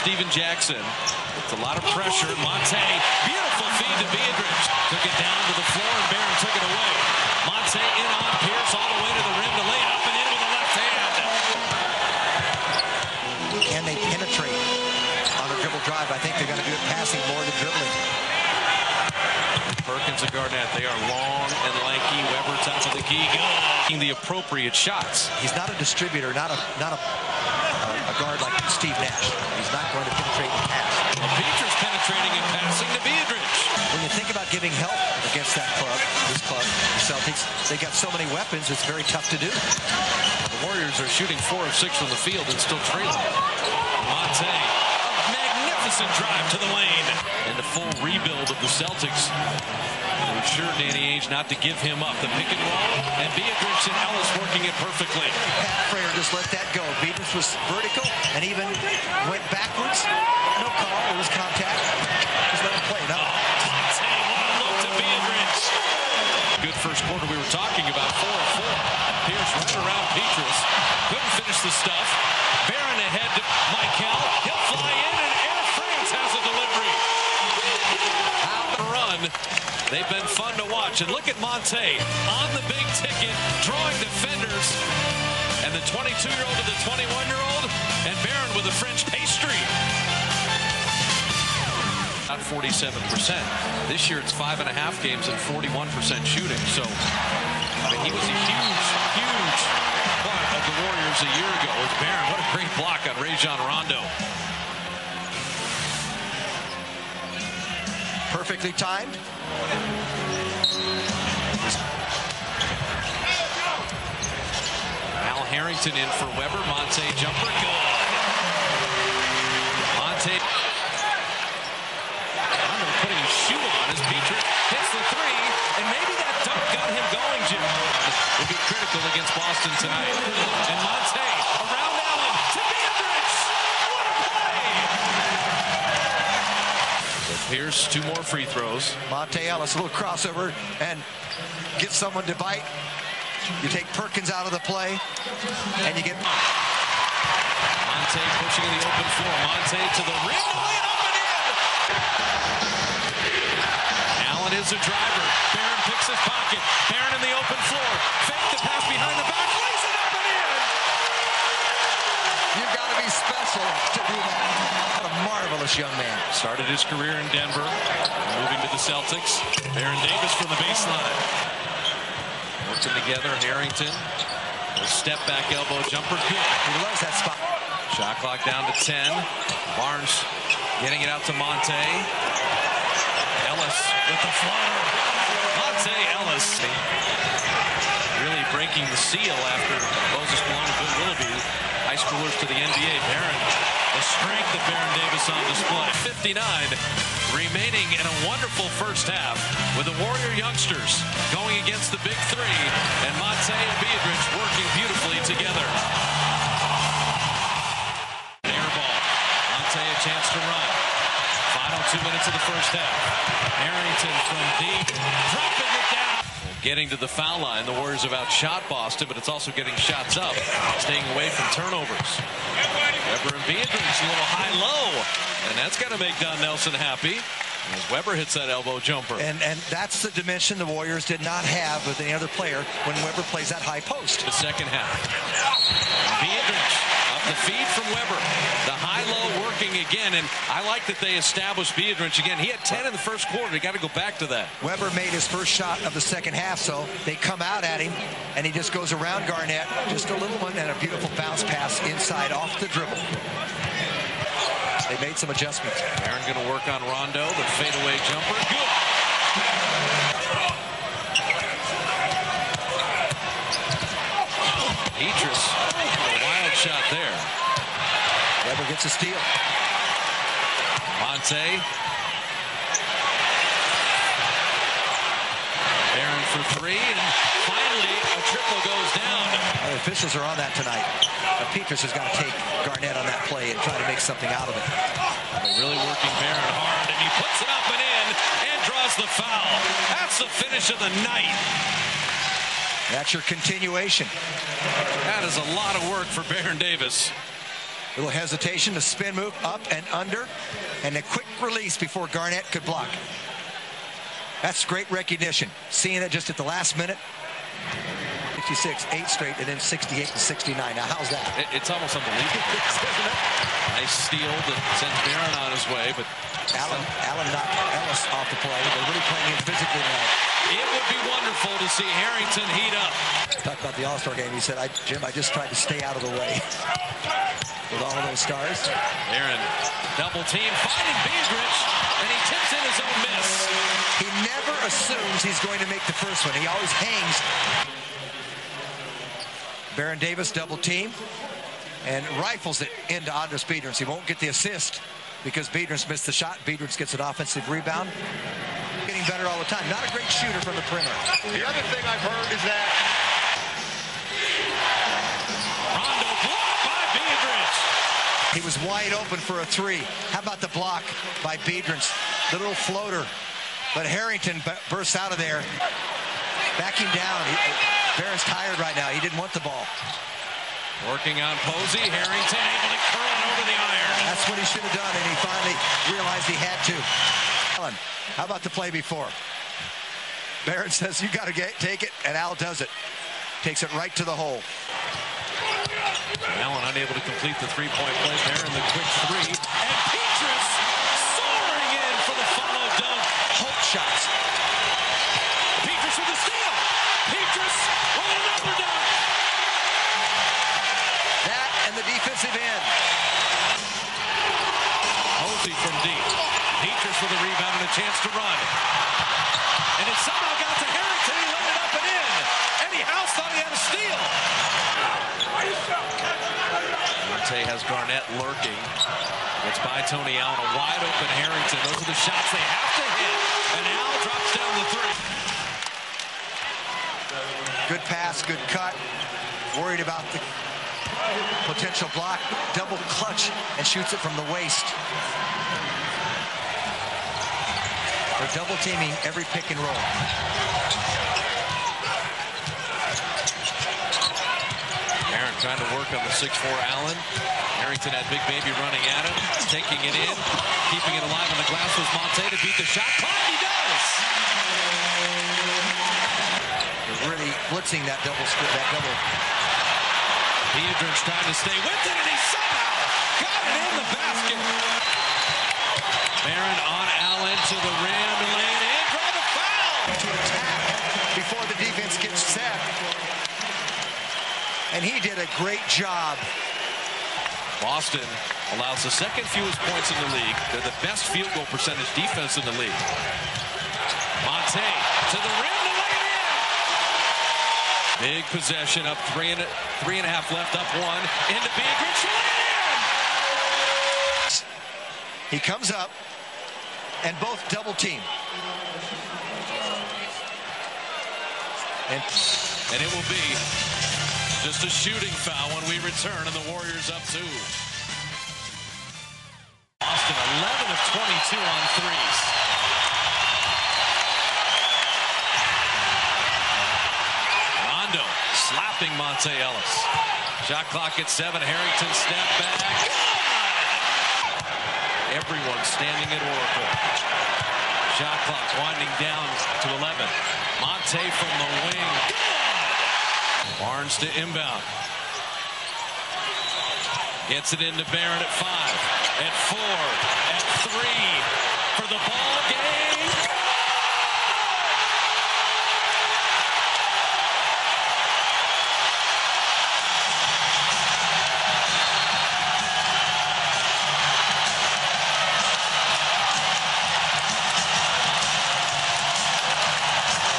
Steven Jackson. It's a lot of pressure. Monte, beautiful feed to Beatrice. Took it down to the floor, and Barron took it away. Monte in on Pierce all the way to the rim to lay it up and in with the left hand. Can they penetrate on a dribble drive? I think they're going to do it passing more than dribbling. Perkins and Garnett, they are long and lanky. Weber top of the key, good. The appropriate shots. He's not a distributor, not a guard like Steve Nash. He's not going to penetrate and pass. Well, Beatrice penetrating and passing to Beatrice. When you think about giving help against that club, the Celtics, they got so many weapons, it's very tough to do. The Warriors are shooting 4 of 6 from the field and still trailing. Monte, a magnificent drive to the lane. And the full rebuild of the Celtics. To ensure Danny Ainge not to give him up. The pick and roll, and Beatrice and Ellis working it perfectly. Pat Frayer just let that go. Beatrice was vertical and even went backwards. No call. It was contact. Just let him play. No. Monte, what a look to Beatrice. Good first quarter we were talking about. 4 of 4. Pierce right around Beatrice. Couldn't finish the stuff. Barron ahead to Michael. He'll fly in, and Air France has a delivery. Out the run. They've been fun to watch. And look at Monte on the big ticket, drawing defenders. And the 22-year-old to the 21-year-old. And Barron with a French pastry. About 47%. This year it's 5.5 games and 41% shooting. So, I mean, he was a huge part of the Warriors a year ago. With Barron, what a great block on Rajon Rondo. Perfectly timed. Al Harrington in for Weber. Monte jumper, good. Monte. Rondo putting his shoe on as Beatrice hits the 3, and maybe that dunk got him going, Jim. Will be critical against Boston tonight. And Monte around Allen to Beatrice. What a play! Pierce, 2 more free throws. Monte Ellis, a little crossover, and get someone to bite. You take Perkins out of the play, and you get Monte pushing in the open floor. Monte to the rim, lay it up and in. Allen is a driver. Barron picks his pocket. Barron in the open floor. Fake the pass behind the back, lays it up and in. You've got to be special to do that. What a marvelous young man. Started his career in Denver, moving to the Celtics. Baron Davis from the baseline. Working together, Harrington. A step back elbow jumper, good. He loves that spot. Shot clock down to 10. Barnes getting it out to Monte. Ellis with the floater. Monte Ellis really breaking the seal after Moses Malone and Bill Willoughby, high schoolers to the NBA. Barron, the strength of Baron Davis on display. 59 remaining in a wonderful first half with the Warrior youngsters going against the big 3, and Monte and Beatrice working beautifully together. Air ball. Monte a chance to run. Final 2 minutes of the first half. Harrington from deep, dropping it down. Getting to the foul line, the Warriors have outshot Boston, but it's also getting shots up, staying away from turnovers. Weber and Beatrice a little high-low, and that's got to make Don Nelson happy as Weber hits that elbow jumper. And that's the dimension the Warriors did not have with any other player when Weber plays that high post. The second half. Beatrice up the feed from Weber. The high-low working again, and I like that they established Beatrice again. He had 10 in the first quarter. They got to go back to that. Weber made his first shot of the second half, so they come out at him, and he just goes around Garnett, just a little one, and a beautiful bounce pass inside off the dribble. They made some adjustments. Barron going to work on Rondo, the fadeaway jumper. Good. Beatrice, a wild shot there. Weber gets a steal. Monte. Barron for 3, and finally a triple goes down. The officials are on that tonight. Beatrice has got to take Garnett on that play and try to make something out of it. They're really working Barron hard, and he puts it up and in and draws the foul. That's the finish of the night. That's your continuation. That is a lot of work for Baron Davis. Little hesitation, a spin move, up and under, and a quick release before Garnett could block. That's great recognition. Seeing it just at the last minute. 66, 8 straight, and then 68 and 69. Now, how's that? It's almost unbelievable. Nice steal that sends Barron on his way, but Allen knocked Ellis off the play. They're really playing him physically tonight. It would be wonderful to see Harrington heat up. Talked about the All-Star game. He said, Jim, I just tried to stay out of the way with all of those stars. Aaron, double team, finding Beasley, and he tips in his own miss. He never assumes he's going to make the first one. He always hangs. Baron Davis double team and rifles it into Andres Biedrins. He won't get the assist because Biedrins missed the shot. Biedrins gets an offensive rebound. Getting better all the time. Not a great shooter from the perimeter. The other thing I've heard is that Rondo blocked by Biedrins. He was wide open for a three. How about the block by Biedrins? The little floater. But Harrington bursts out of there. Back him down. Barron's tired right now. He didn't want the ball. Working on Posey. Harrington able to curl it over the iron. That's what he should have done, and he finally realized he had to. Allen, how about the play before? Barron says, you got to take it, and Al does it. Takes it right to the hole. Allen unable to complete the three-point play. Barron the quick three. And Petrus soaring in for the follow dunk. Hope shots. Petrus with the steal. Petrus with another dunk. That and the defensive end. Posey from deep. Petrus with a rebound and a chance to run. And it somehow got to Harrington. He let it up and in. Eddie House thought he had a steal. Monte has Garnett lurking. Gets by Tony Allen. A wide open Harrington. Those are the shots they have to hit. And Al drops down the three. Good pass, good cut. Worried about the potential block. Double clutch and shoots it from the waist. They're double teaming every pick and roll. Aaron trying to work on the 6'4 Allen. Harrington had Big Baby running at him, taking it in, keeping it alive on the glass was Monte to beat the shot clock. He does. They're really blitzing that double. Biedrins trying to stay with it, and he somehow got it in the basket. Barron on Allen to the rim, laying in, draw the foul. To attack before the defense gets set. And he did a great job. Boston allows the second fewest points in the league. They're the best field goal percentage defense in the league. Monte to the rim to lay it in. Big possession, up three and a half left, up one. Into Biedrins, lay it in. He comes up and both double team. And it will be just a shooting foul when we return, and the Warriors up 2. Boston 11 of 22 on threes. Rondo slapping Monte Ellis. Shot clock at 7. Harrington step back. Everyone standing at Oracle. Shot clock winding down to 11. Monte from the wing. Barnes to inbound. Gets it into Barron at 5, at 4, at 3 for the ball game.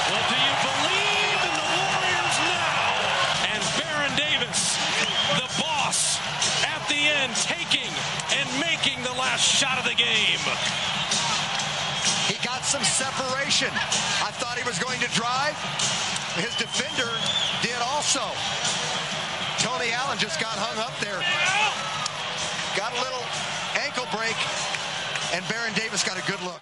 Well, do you believe in the Warriors now? And Baron Davis, the boss, at the end, taking and making the last shot of the game. He got some separation. I thought he was going to drive. His defender did also. Tony Allen just got hung up there. Got a little ankle break, and Baron Davis got a good look.